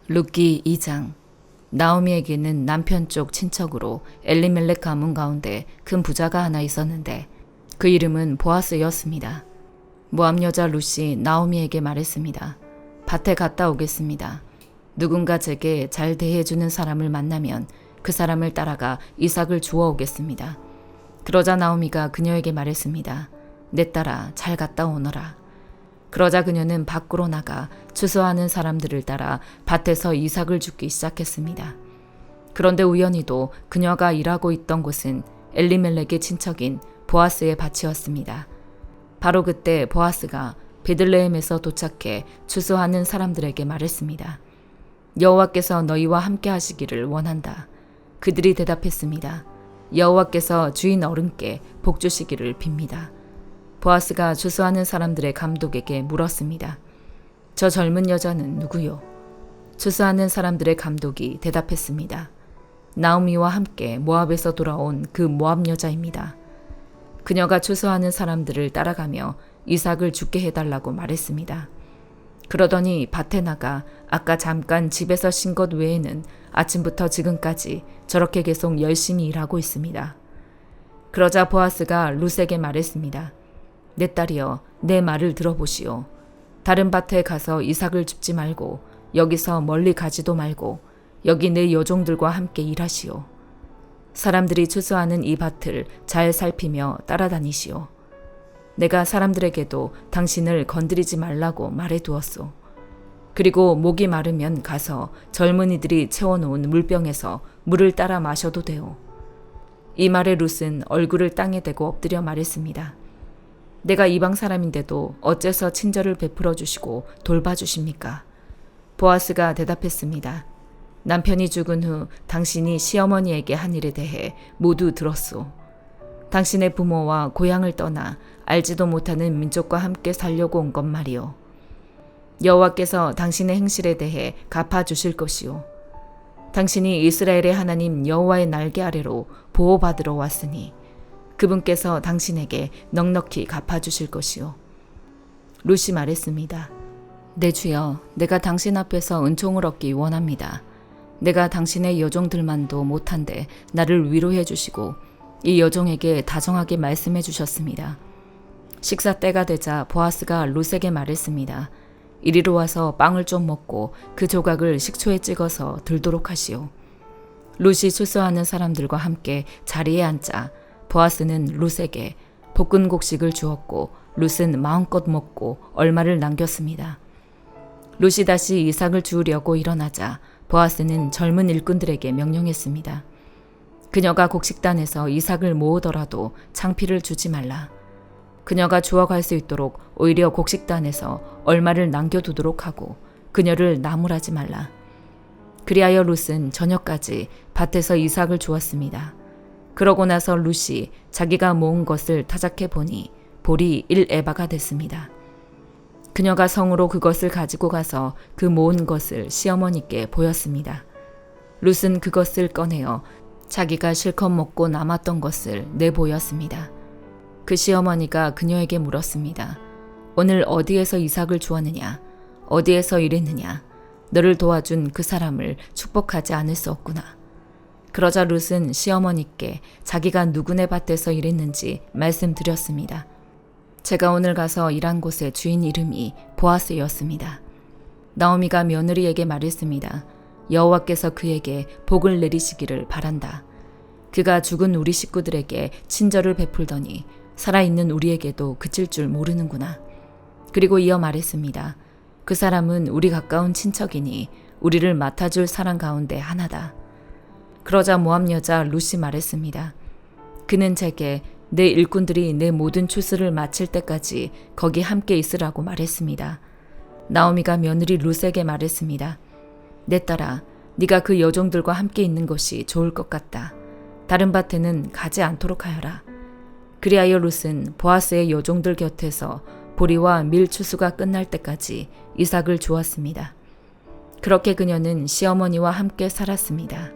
룻기 2장. 나오미에게는 남편 쪽 친척으로 엘리멜렉 가문 가운데 큰 부자가 하나 있었는데 그 이름은 보아스였습니다. 모압 여자 룻이 나오미에게 말했습니다. 밭에 갔다 오겠습니다. 누군가 제게 잘 대해주는 사람을 만나면 그 사람을 따라가 이삭을 주워 오겠습니다. 그러자 나오미가 그녀에게 말했습니다. 내 딸아, 잘 갔다 오너라. 그러자 그녀는 밖으로 나가 추수하는 사람들을 따라 밭에서 이삭을 줍기 시작했습니다. 그런데 우연히도 그녀가 일하고 있던 곳은 엘리멜렉의 친척인 보아스의 밭이었습니다. 바로 그때 보아스가 베들레헴에서 도착해 추수하는 사람들에게 말했습니다. 여호와께서 너희와 함께 하시기를 원한다. 그들이 대답했습니다. 여호와께서 주인 어른께 복 주시기를 빕니다. 보아스가 추수하는 사람들의 감독에게 물었습니다. 저 젊은 여자는 누구요? 추수하는 사람들의 감독이 대답했습니다. 나오미와 함께 모압에서 돌아온 그 모압 여자입니다. 그녀가 추수하는 사람들을 따라가며 이삭을 죽게 해달라고 말했습니다. 그러더니 밭에 나가 아까 잠깐 집에서 쉰 것 외에는 아침부터 지금까지 저렇게 계속 열심히 일하고 있습니다. 그러자 보아스가 룻에게 말했습니다. 내 딸이여, 내 말을 들어보시오. 다른 밭에 가서 이삭을 줍지 말고 여기서 멀리 가지도 말고 여기 내 여종들과 함께 일하시오. 사람들이 추수하는 이 밭을 잘 살피며 따라다니시오. 내가 사람들에게도 당신을 건드리지 말라고 말해두었소. 그리고 목이 마르면 가서 젊은이들이 채워놓은 물병에서 물을 따라 마셔도 돼요. 이 말에 룻은 얼굴을 땅에 대고 엎드려 말했습니다. 내가 이방 사람인데도 어째서 친절을 베풀어 주시고 돌봐주십니까? 보아스가 대답했습니다. 남편이 죽은 후 당신이 시어머니에게 한 일에 대해 모두 들었소. 당신의 부모와 고향을 떠나 알지도 못하는 민족과 함께 살려고 온 것 말이오. 여호와께서 당신의 행실에 대해 갚아주실 것이오. 당신이 이스라엘의 하나님 여호와의 날개 아래로 보호받으러 왔으니 그분께서 당신에게 넉넉히 갚아주실 것이오. 룻이 말했습니다. 내 주여, 내가 당신 앞에서 은총을 얻기 원합니다. 내가 당신의 여종들만도 못한데 나를 위로해 주시고 이 여종에게 다정하게 말씀해 주셨습니다. 식사 때가 되자 보아스가 룻에게 말했습니다. 이리로 와서 빵을 좀 먹고 그 조각을 식초에 찍어서 들도록 하시오. 룻이 추수하는 사람들과 함께 자리에 앉자 보아스는 룻에게 볶은 곡식을 주었고 룻은 마음껏 먹고 얼마를 남겼습니다. 룻이 다시 이삭을 주우려고 일어나자 보아스는 젊은 일꾼들에게 명령했습니다. 그녀가 곡식단에서 이삭을 모으더라도 창피를 주지 말라. 그녀가 주워갈 수 있도록 오히려 곡식단에서 얼마를 남겨두도록 하고 그녀를 나무라지 말라. 그리하여 룻은 저녁까지 밭에서 이삭을 주었습니다. 그러고 나서 룻이 자기가 모은 것을 타작해 보니 볼이 1에바가 됐습니다. 그녀가 성으로 그것을 가지고 가서 그 모은 것을 시어머니께 보였습니다. 룻은 그것을 꺼내어 자기가 실컷 먹고 남았던 것을 내보였습니다. 그 시어머니가 그녀에게 물었습니다. 오늘 어디에서 이삭을 주었느냐? 어디에서 일했느냐? 너를 도와준 그 사람을 축복하지 않을 수 없구나. 그러자 룻은 시어머니께 자기가 누구네 밭에서 일했는지 말씀드렸습니다. 제가 오늘 가서 일한 곳의 주인 이름이 보아스였습니다. 나오미가 며느리에게 말했습니다. 여호와께서 그에게 복을 내리시기를 바란다. 그가 죽은 우리 식구들에게 친절을 베풀더니 살아있는 우리에게도 그칠 줄 모르는구나. 그리고 이어 말했습니다. 그 사람은 우리 가까운 친척이니 우리를 맡아줄 사람 가운데 하나다. 그러자 모압 여자 룻이 말했습니다. 그는 제게 내 일꾼들이 내 모든 추수를 마칠 때까지 거기 함께 있으라고 말했습니다. 나오미가 며느리 룻에게 말했습니다. 내 딸아, 네가 그 여종들과 함께 있는 것이 좋을 것 같다. 다른 밭에는 가지 않도록 하여라. 그리하여 룻은 보아스의 여종들 곁에서 보리와 밀 추수가 끝날 때까지 이삭을 주었습니다. 그렇게 그녀는 시어머니와 함께 살았습니다.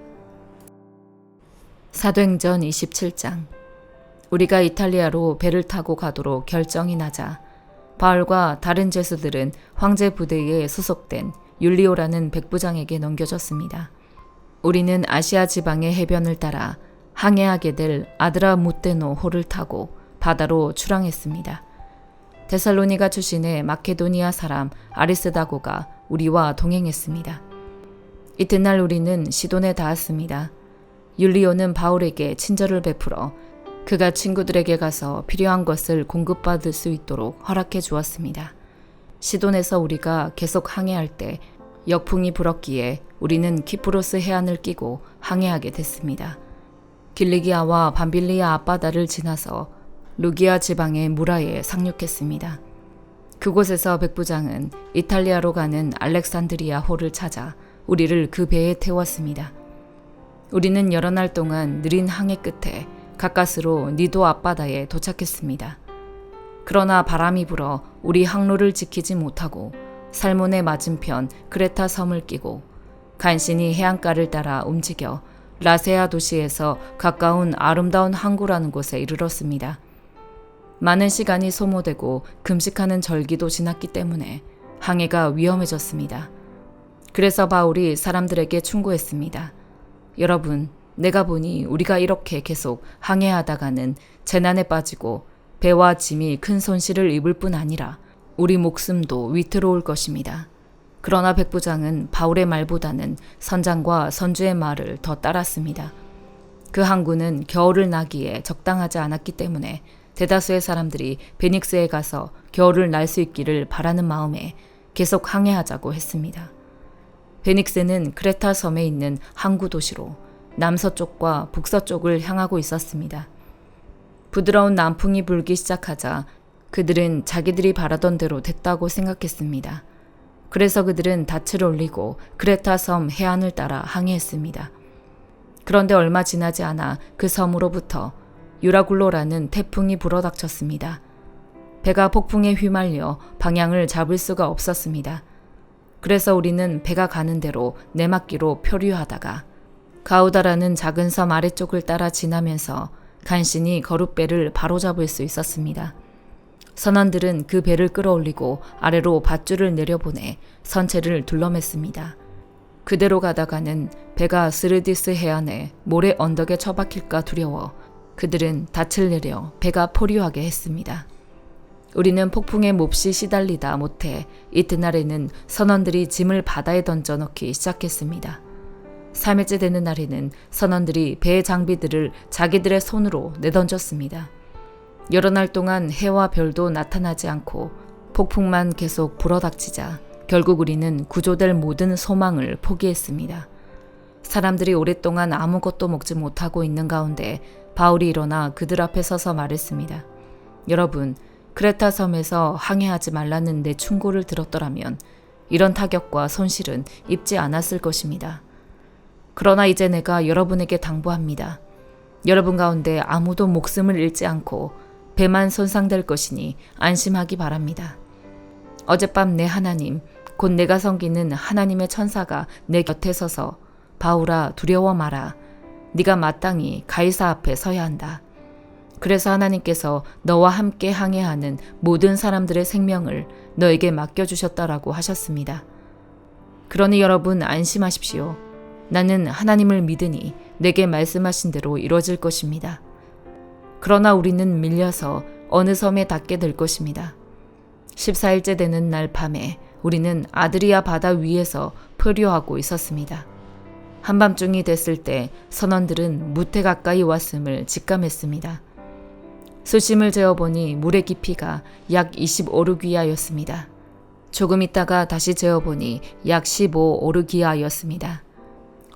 사도행전 27장. 우리가 이탈리아로 배를 타고 가도록 결정이 나자 바울과 다른 죄수들은 황제 부대에 소속된 율리오라는 백부장에게 넘겨졌습니다. 우리는 아시아 지방의 해변을 따라 항해하게 될 아드라무테노 호를 타고 바다로 출항했습니다. 데살로니가 출신의 마케도니아 사람 아리스다고가 우리와 동행했습니다. 이튿날 우리는 시돈에 닿았습니다. 율리오는 바울에게 친절을 베풀어 그가 친구들에게 가서 필요한 것을 공급받을 수 있도록 허락해 주었습니다. 시돈에서 우리가 계속 항해할 때 역풍이 불었기에 우리는 키프로스 해안을 끼고 항해하게 됐습니다. 길리기아와 밤빌리아 앞바다를 지나서 루기아 지방의 무라에 상륙했습니다. 그곳에서 백부장은 이탈리아로 가는 알렉산드리아 호를 찾아 우리를 그 배에 태웠습니다. 우리는 여러 날 동안 느린 항해 끝에 가까스로 니도 앞바다에 도착했습니다. 그러나 바람이 불어 우리 항로를 지키지 못하고 살몬의 맞은편 크레타 섬을 끼고 간신히 해안가를 따라 움직여 라세아 도시에서 가까운 아름다운 항구라는 곳에 이르렀습니다. 많은 시간이 소모되고 금식하는 절기도 지났기 때문에 항해가 위험해졌습니다. 그래서 바울이 사람들에게 충고했습니다. 여러분, 내가 보니 우리가 이렇게 계속 항해하다가는 재난에 빠지고 배와 짐이 큰 손실을 입을 뿐 아니라 우리 목숨도 위태로울 것입니다. 그러나 백부장은 바울의 말보다는 선장과 선주의 말을 더 따랐습니다. 그 항구는 겨울을 나기에 적당하지 않았기 때문에 대다수의 사람들이 베닉스에 가서 겨울을 날 수 있기를 바라는 마음에 계속 항해하자고 했습니다. 베닉스는 크레타 섬에 있는 항구 도시로 남서쪽과 북서쪽을 향하고 있었습니다. 부드러운 남풍이 불기 시작하자 그들은 자기들이 바라던 대로 됐다고 생각했습니다. 그래서 그들은 닻을 올리고 크레타 섬 해안을 따라 항해했습니다. 그런데 얼마 지나지 않아 그 섬으로부터 유라굴로라는 태풍이 불어닥쳤습니다. 배가 폭풍에 휘말려 방향을 잡을 수가 없었습니다. 그래서 우리는 배가 가는 대로 내막기로 표류하다가 가우다라는 작은 섬 아래쪽을 따라 지나면서 간신히 거룻배를 바로잡을 수 있었습니다. 선원들은 그 배를 끌어올리고 아래로 밧줄을 내려보내 선체를 둘러맸습니다. 그대로 가다가는 배가 스르디스 해안에 모래 언덕에 처박힐까 두려워 그들은 닻을 내려 배가 포류하게 했습니다. 우리는 폭풍에 몹시 시달리다 못해 이튿날에는 선원들이 짐을 바다에 던져 넣기 시작했습니다. 3일째 되는 날에는 선원들이 배의 장비들을 자기들의 손으로 내던졌습니다. 여러 날 동안 해와 별도 나타나지 않고 폭풍만 계속 불어닥치자 결국 우리는 구조될 모든 소망을 포기했습니다. 사람들이 오랫동안 아무것도 먹지 못하고 있는 가운데 바울이 일어나 그들 앞에 서서 말했습니다. 여러분, 크레타 섬에서 항해하지 말라는 내 충고를 들었더라면 이런 타격과 손실은 입지 않았을 것입니다. 그러나 이제 내가 여러분에게 당부합니다. 여러분 가운데 아무도 목숨을 잃지 않고 배만 손상될 것이니 안심하기 바랍니다. 어젯밤 내 하나님, 곧 내가 섬기는 하나님의 천사가 내 곁에 서서 바울아 두려워 마라. 네가 마땅히 가이사 앞에 서야 한다. 그래서 하나님께서 너와 함께 항해하는 모든 사람들의 생명을 너에게 맡겨주셨다라고 하셨습니다. 그러니 여러분 안심하십시오. 나는 하나님을 믿으니 내게 말씀하신 대로 이루어질 것입니다. 그러나 우리는 밀려서 어느 섬에 닿게 될 것입니다. 14일째 되는 날 밤에 우리는 아드리아 바다 위에서 표류하고 있었습니다. 한밤중이 됐을 때 선원들은 무태 가까이 왔음을 직감했습니다. 수심을 재어보니 물의 깊이가 약 25오르기아였습니다. 조금 있다가 다시 재어보니 약 15오르기아였습니다.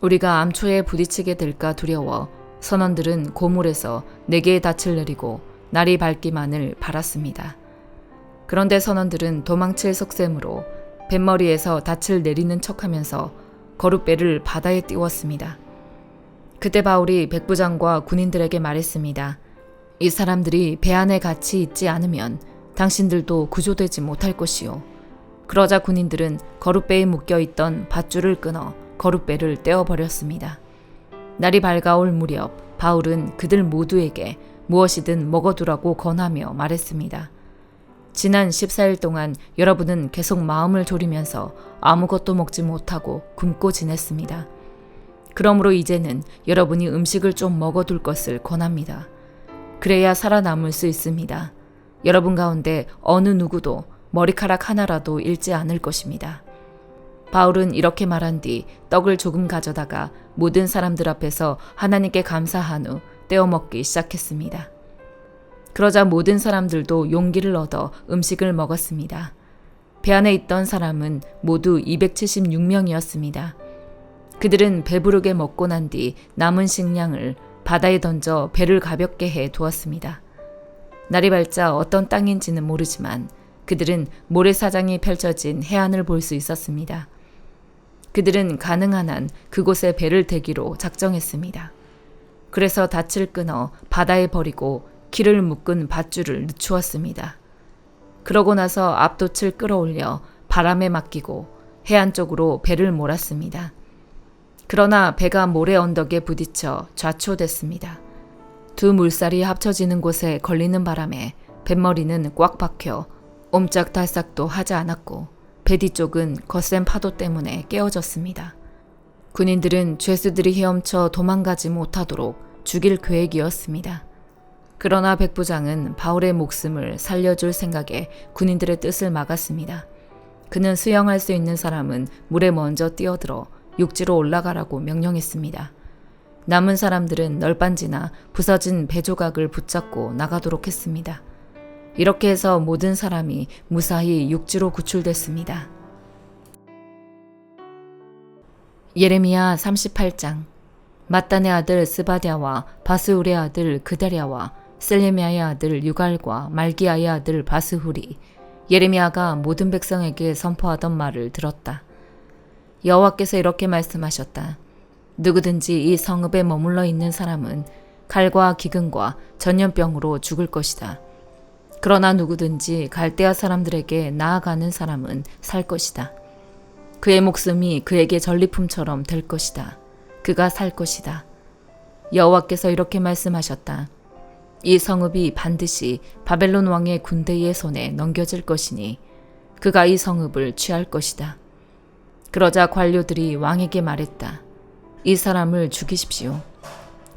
우리가 암초에 부딪히게 될까 두려워 선원들은 고물에서 4개의 닻을 내리고 날이 밝기만을 바랐습니다. 그런데 선원들은 도망칠 속셈으로 뱃머리에서 닻을 내리는 척하면서 거룻배를 바다에 띄웠습니다. 그때 바울이 백부장과 군인들에게 말했습니다. 이 사람들이 배 안에 같이 있지 않으면 당신들도 구조되지 못할 것이요. 그러자 군인들은 거룻배에 묶여있던 밧줄을 끊어 거룻배를 떼어버렸습니다. 날이 밝아올 무렵 바울은 그들 모두에게 무엇이든 먹어두라고 권하며 말했습니다. 지난 14일 동안 여러분은 계속 마음을 졸이면서 아무것도 먹지 못하고 굶고 지냈습니다. 그러므로 이제는 여러분이 음식을 좀 먹어둘 것을 권합니다. 그래야 살아남을 수 있습니다. 여러분 가운데 어느 누구도 머리카락 하나라도 잃지 않을 것입니다. 바울은 이렇게 말한 뒤 떡을 조금 가져다가 모든 사람들 앞에서 하나님께 감사한 후 떼어 먹기 시작했습니다. 그러자 모든 사람들도 용기를 얻어 음식을 먹었습니다. 배 안에 있던 사람은 모두 276명이었습니다. 그들은 배부르게 먹고 난 뒤 남은 식량을 바다에 던져 배를 가볍게 해 두었습니다. 날이 밝자 어떤 땅인지는 모르지만 그들은 모래사장이 펼쳐진 해안을 볼 수 있었습니다. 그들은 가능한 한 그곳에 배를 대기로 작정했습니다. 그래서 닻을 끊어 바다에 버리고 키를 묶은 밧줄을 늦추었습니다. 그러고 나서 앞돛을 끌어올려 바람에 맡기고 해안 쪽으로 배를 몰았습니다. 그러나 배가 모래 언덕에 부딪혀 좌초됐습니다. 두 물살이 합쳐지는 곳에 걸리는 바람에 뱃머리는 꽉 박혀 옴짝달싹도 하지 않았고 배 뒤쪽은 거센 파도 때문에 깨어졌습니다. 군인들은 죄수들이 헤엄쳐 도망가지 못하도록 죽일 계획이었습니다. 그러나 백부장은 바울의 목숨을 살려줄 생각에 군인들의 뜻을 막았습니다. 그는 수영할 수 있는 사람은 물에 먼저 뛰어들어 육지로 올라가라고 명령했습니다. 남은 사람들은 널빤지나 부서진 배 조각을 붙잡고 나가도록 했습니다. 이렇게 해서 모든 사람이 무사히 육지로 구출됐습니다. 예레미야 38장. mat단의 아들 스바랴와 바스훌의 아들 그다랴와 셀레미야의 아들 유갈과 말기야의 아들 바스훌이 예레미야가 모든 백성에게 선포하던 말을 들었다. 여호와께서 이렇게 말씀하셨다. 누구든지 이 성읍에 머물러 있는 사람은 칼과 기근과 전염병으로 죽을 것이다. 그러나 누구든지 갈대아 사람들에게 나아가는 사람은 살 것이다. 그의 목숨이 그에게 전리품처럼 될 것이다. 그가 살 것이다. 여호와께서 이렇게 말씀하셨다. 이 성읍이 반드시 바벨론 왕의 군대의 손에 넘겨질 것이니 그가 이 성읍을 취할 것이다. 그러자 관료들이 왕에게 말했다. 이 사람을 죽이십시오.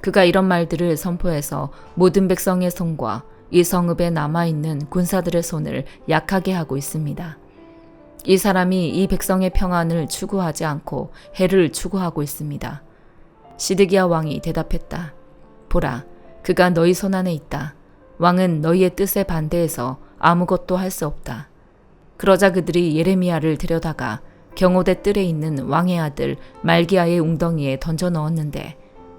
그가 이런 말들을 선포해서 모든 백성의 손과 이 성읍에 남아있는 군사들의 손을 약하게 하고 있습니다. 이 사람이 이 백성의 평안을 추구하지 않고 해를 추구하고 있습니다. 시드기야 왕이 대답했다. 보라, 그가 너희 손안에 있다. 왕은 너희의 뜻에 반대해서 아무것도 할 수 없다. 그러자 그들이 예레미야를 데려다가 경호대 뜰에 있는 왕의 아들 말기야의 웅덩이에 던져 넣었는데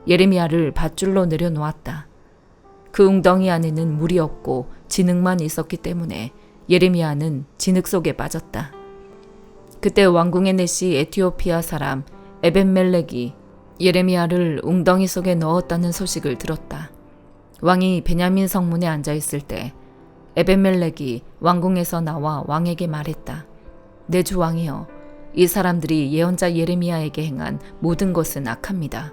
예레미야를 밧줄로 내려놓았다. 그 웅덩이 안에는 물이 없고 진흙만 있었기 때문에 예레미야는 진흙 속에 빠졌다. 그때 왕궁의 내시 에티오피아 사람 에벤멜렉이 예레미야를 웅덩이 속에 넣었다는 소식을 들었다. 왕이 베냐민 성문에 앉아 있을 때 에벤멜렉이 왕궁에서 나와 왕에게 말했다. 내 주 왕이여, 이 사람들이 예언자 예레미야에게 행한 모든 것은 악합니다.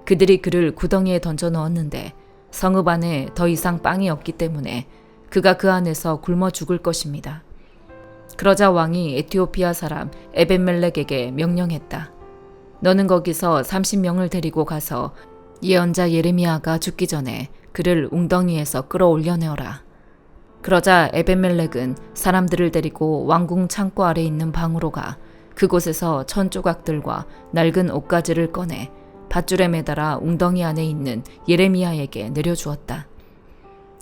그들이 그를 구덩이에 던져 넣었는데 성읍 안에 더 이상 빵이 없기 때문에 그가 그 안에서 굶어 죽을 것입니다. 그러자 왕이 에티오피아 사람 에벤멜렉에게 명령했다. 너는 거기서 30명을 데리고 가서 예언자 예레미야가 죽기 전에 그를 웅덩이에서 끌어올려내어라. 그러자 에벤멜렉은 사람들을 데리고 왕궁 창고 아래 있는 방으로 가 그곳에서 천 조각들과 낡은 옷가지를 꺼내 밧줄에 매달아 웅덩이 안에 있는 예레미야에게 내려주었다.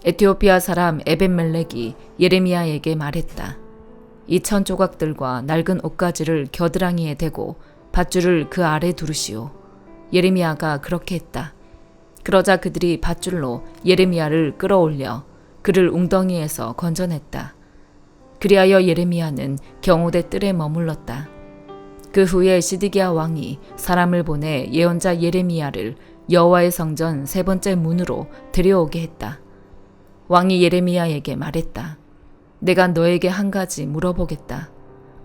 에티오피아 사람 에벤멜렉이 예레미야에게 말했다. 이 천 조각들과 낡은 옷가지를 겨드랑이에 대고 밧줄을 그 아래 두르시오. 예레미야가 그렇게 했다. 그러자 그들이 밧줄로 예레미야를 끌어올려 그를 웅덩이에서 건져냈다. 그리하여 예레미야는 경호대 뜰에 머물렀다. 그 후에 시드기야 왕이 사람을 보내 예언자 예레미야를 여호와의 성전 세 번째 문으로 들여오게 했다. 왕이 예레미야에게 말했다. 내가 너에게 한 가지 물어보겠다.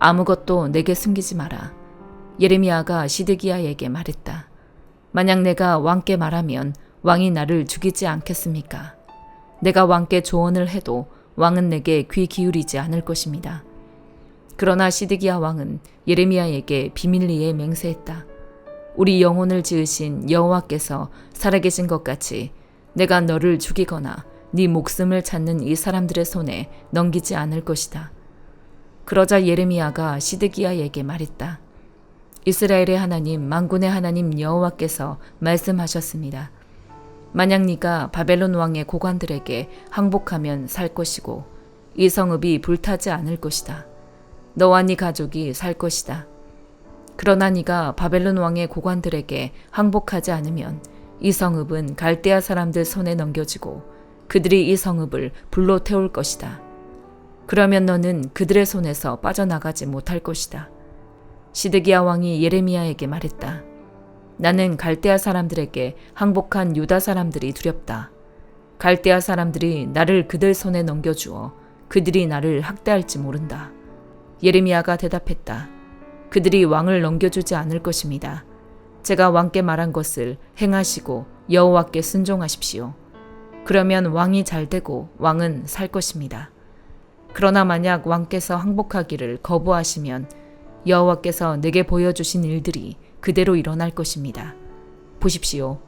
아무것도 내게 숨기지 마라. 예레미야가 시드기야에게 말했다. 만약 내가 왕께 말하면 왕이 나를 죽이지 않겠습니까? 내가 왕께 조언을 해도 왕은 내게 귀 기울이지 않을 것입니다. 그러나 시드기야 왕은 예레미야에게 비밀리에 맹세했다. 우리 영혼을 지으신 여호와께서 살아계신 것 같이 내가 너를 죽이거나 네 목숨을 찾는 이 사람들의 손에 넘기지 않을 것이다. 그러자 예레미야가 시드기야에게 말했다. 이스라엘의 하나님 만군의 하나님 여호와께서 말씀하셨습니다. 만약 네가 바벨론 왕의 고관들에게 항복하면 살 것이고 이 성읍이 불타지 않을 것이다. 너와 네 가족이 살 것이다. 그러나 네가 바벨론 왕의 고관들에게 항복하지 않으면 이 성읍은 갈대아 사람들 손에 넘겨지고 그들이 이 성읍을 불로 태울 것이다. 그러면 너는 그들의 손에서 빠져나가지 못할 것이다. 시드기야 왕이 예레미야에게 말했다. 나는 갈대아 사람들에게 항복한 유다 사람들이 두렵다. 갈대아 사람들이 나를 그들 손에 넘겨주어 그들이 나를 학대할지 모른다. 예레미야가 대답했다. 그들이 왕을 넘겨주지 않을 것입니다. 제가 왕께 말한 것을 행하시고 여호와께 순종하십시오. 그러면 왕이 잘되고 왕은 살 것입니다. 그러나 만약 왕께서 항복하기를 거부하시면 여호와께서 내게 보여주신 일들이 그대로 일어날 것입니다. 보십시오.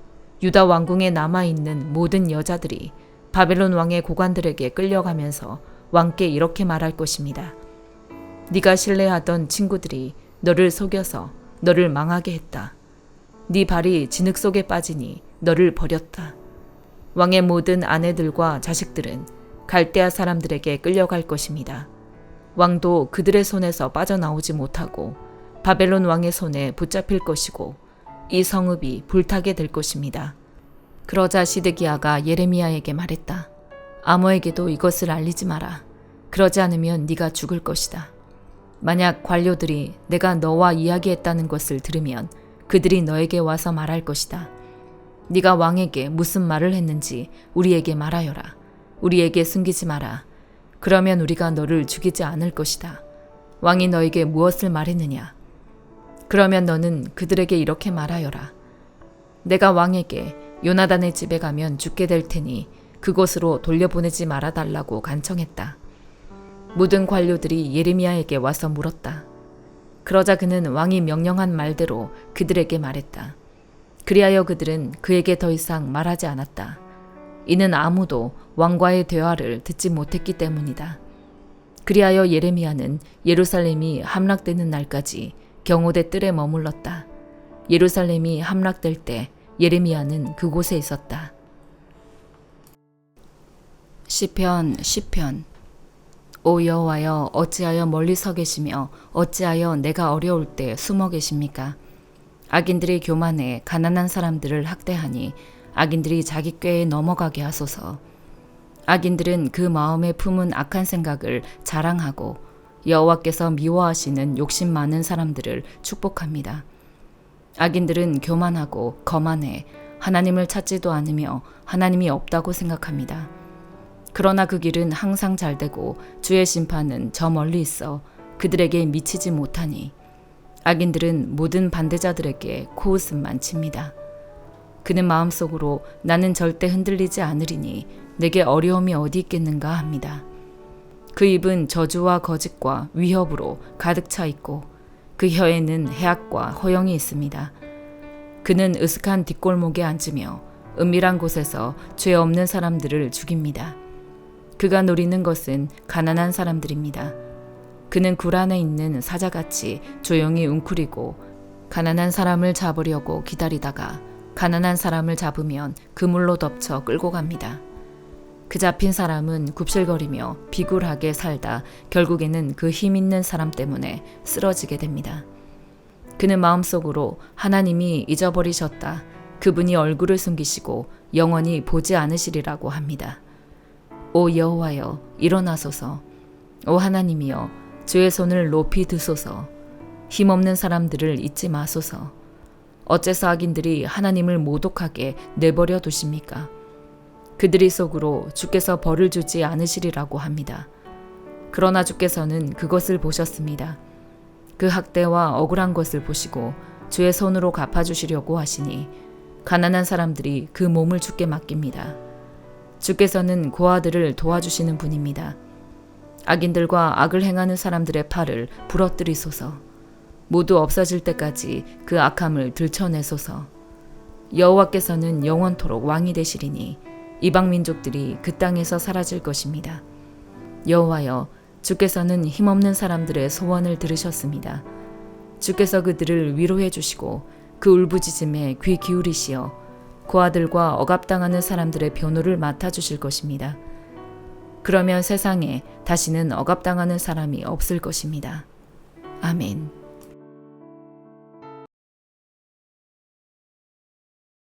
유다 왕궁에 남아있는 모든 여자들이 바벨론 왕의 고관들에게 끌려가면서 왕께 이렇게 말할 것입니다. 네가 신뢰하던 친구들이 너를 속여서 너를 망하게 했다. 네 발이 진흙 속에 빠지니 너를 버렸다. 왕의 모든 아내들과 자식들은 갈대아 사람들에게 끌려갈 것입니다. 왕도 그들의 손에서 빠져나오지 못하고 바벨론 왕의 손에 붙잡힐 것이고 이 성읍이 불타게 될 것입니다. 그러자 시드기야가 예레미야에게 말했다. 아무에게도 이것을 알리지 마라. 그러지 않으면 네가 죽을 것이다. 만약 관료들이 내가 너와 이야기했다는 것을 들으면 그들이 너에게 와서 말할 것이다. 네가 왕에게 무슨 말을 했는지 우리에게 말하여라. 우리에게 숨기지 마라. 그러면 우리가 너를 죽이지 않을 것이다. 왕이 너에게 무엇을 말했느냐? 그러면 너는 그들에게 이렇게 말하여라. 내가 왕에게 요나단의 집에 가면 죽게 될 테니 그곳으로 돌려보내지 말아달라고 간청했다. 모든 관료들이 예레미야에게 와서 물었다. 그러자 그는 왕이 명령한 말대로 그들에게 말했다. 그리하여 그들은 그에게 더 이상 말하지 않았다. 이는 아무도 왕과의 대화를 듣지 못했기 때문이다. 그리하여 예레미야는 예루살렘이 함락되는 날까지 경호대 뜰에 머물렀다. 예루살렘이 함락될 때 예레미야는 그곳에 있었다. 시편 10편. 오 여호와여, 어찌하여 멀리 서 계시며 어찌하여 내가 어려울 때 숨어 계십니까? 악인들이 교만해 가난한 사람들을 학대하니 악인들이 자기 꾀에 넘어가게 하소서. 악인들은 그 마음에 품은 악한 생각을 자랑하고 여호와께서 미워하시는 욕심 많은 사람들을 축복합니다. 악인들은 교만하고 거만해 하나님을 찾지도 않으며 하나님이 없다고 생각합니다. 그러나 그 길은 항상 잘되고 주의 심판은 저 멀리 있어 그들에게 미치지 못하니 악인들은 모든 반대자들에게 코웃음만 칩니다. 그는 마음속으로 나는 절대 흔들리지 않으리니 내게 어려움이 어디 있겠는가 합니다. 그 입은 저주와 거짓과 위협으로 가득 차 있고 그 혀에는 해악과 허영이 있습니다. 그는 으슥한 뒷골목에 앉으며 은밀한 곳에서 죄 없는 사람들을 죽입니다. 그가 노리는 것은 가난한 사람들입니다. 그는 굴 안에 있는 사자같이 조용히 웅크리고 가난한 사람을 잡으려고 기다리다가 가난한 사람을 잡으면 그물로 덮쳐 끌고 갑니다. 그 잡힌 사람은 굽실거리며 비굴하게 살다 결국에는 그 힘 있는 사람 때문에 쓰러지게 됩니다. 그는 마음속으로 하나님이 잊어버리셨다. 그분이 얼굴을 숨기시고 영원히 보지 않으시리라고 합니다. 오 여호와여, 일어나소서. 오 하나님이여, 주의 손을 높이 드소서. 힘없는 사람들을 잊지 마소서. 어째서 악인들이 하나님을 모독하게 내버려 두십니까? 그들이 속으로 주께서 벌을 주지 않으시리라고 합니다. 그러나 주께서는 그것을 보셨습니다. 그 학대와 억울한 것을 보시고 주의 손으로 갚아주시려고 하시니 가난한 사람들이 그 몸을 주께 맡깁니다. 주께서는 고아들을 도와주시는 분입니다. 악인들과 악을 행하는 사람들의 팔을 부러뜨리소서. 모두 없어질 때까지 그 악함을 들춰내소서. 여호와께서는 영원토록 왕이 되시리니 이방 민족들이 그 땅에서 사라질 것입니다. 여호와여, 주께서는 힘없는 사람들의 소원을 들으셨습니다. 주께서 그들을 위로해 주시고 그 울부짖음에 귀 기울이시어 고아들과 억압당하는 사람들의 변호를 맡아주실 것입니다. 그러면 세상에 다시는 억압당하는 사람이 없을 것입니다. 아멘.